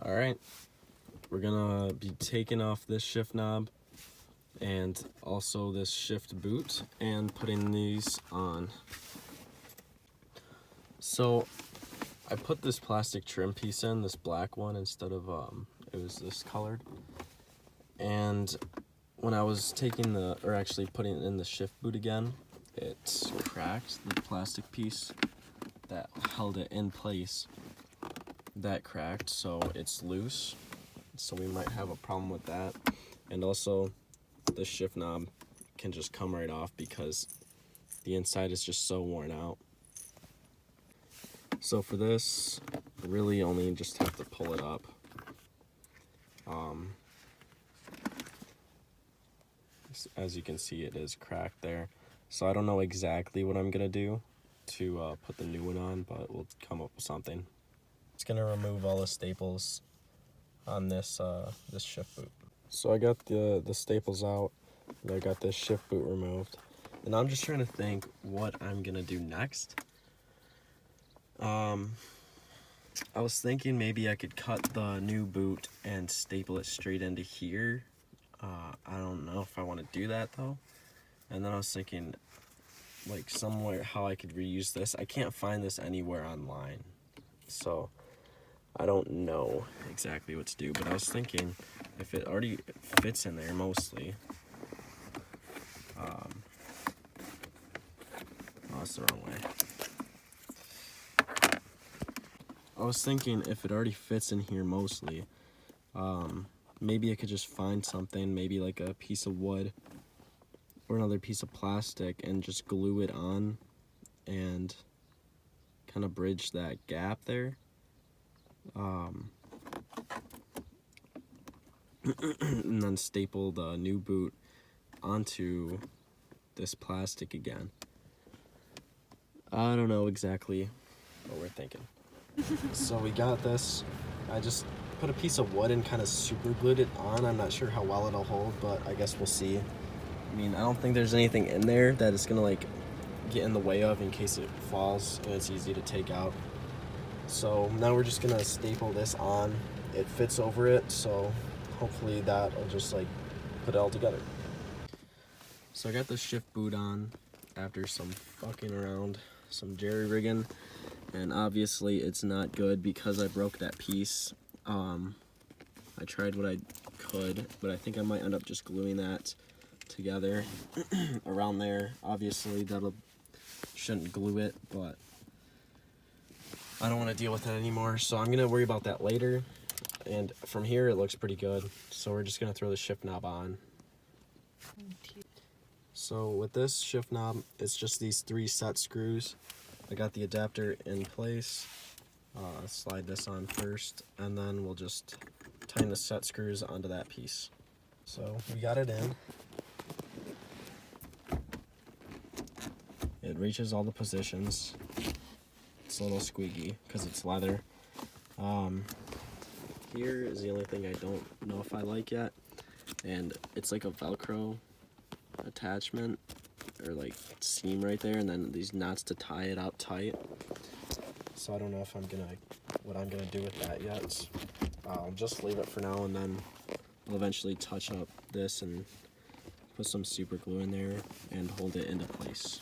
Alright, we're gonna be taking off this shift knob and also this shift boot and putting these on. So I put this plastic trim piece in, this black one, instead of it was this colored. And when I was taking actually putting in the shift boot again, it cracked. The plastic piece that held it in place, that cracked, so it's loose. So we might have a problem with that. And also the shift knob can just come right off because the inside is just so worn out. So for this, really only just have to pull it up. As you can see, it is cracked there. So I don't know exactly what I'm gonna do to put the new one on, but we'll come up with something. It's gonna remove all the staples on this this shift boot. So I got the staples out, and I got this shift boot removed, and I'm just trying to think what I'm gonna do next. I was thinking maybe I could cut the new boot and staple it straight into here. I don't know if I want to do that though. And then I was thinking like somewhere how I could reuse this. I can't find this anywhere online, so I don't know exactly what to do, but I was thinking if it already fits in there mostly. Oh, that's the wrong way. I was thinking if it already fits in here mostly, maybe I could just find something, maybe like a piece of wood or another piece of plastic, and just glue it on and kind of bridge that gap there. And then staple the new boot onto this plastic again. I don't know exactly what we're thinking. So we got this. I just put a piece of wood and kind of super glued it on. I'm not sure how well it'll hold, but I guess we'll see. I mean, I don't think there's anything in there that it's gonna like get in the way of in case it falls, and it's easy to take out. So now we're just gonna staple this on. It fits over it, so hopefully that'll just like put it all together. So I got the shift boot on after some fucking around, some jerry rigging, and obviously it's not good because I broke that piece. I tried what I could, but I think I might end up just gluing that together around there. Obviously that'll shouldn't glue it, but I don't want to deal with that anymore, so I'm gonna worry about that later. And from here it looks pretty good, so we're just gonna throw the shift knob on. So with this shift knob, it's just these 3 set screws. I got the adapter in place. Slide this on first, and then we'll just tighten the set screws onto that piece. So we got it in. It reaches all the positions. It's a little squeaky because it's leather. Here is the only thing I don't know if I like yet, and it's like a Velcro attachment or like seam right there, and then these nuts to tie it up tight. So I don't know if what I'm gonna do with that yet. I'll just leave it for now, and then I'll eventually touch up this and put some super glue in there and hold it into place.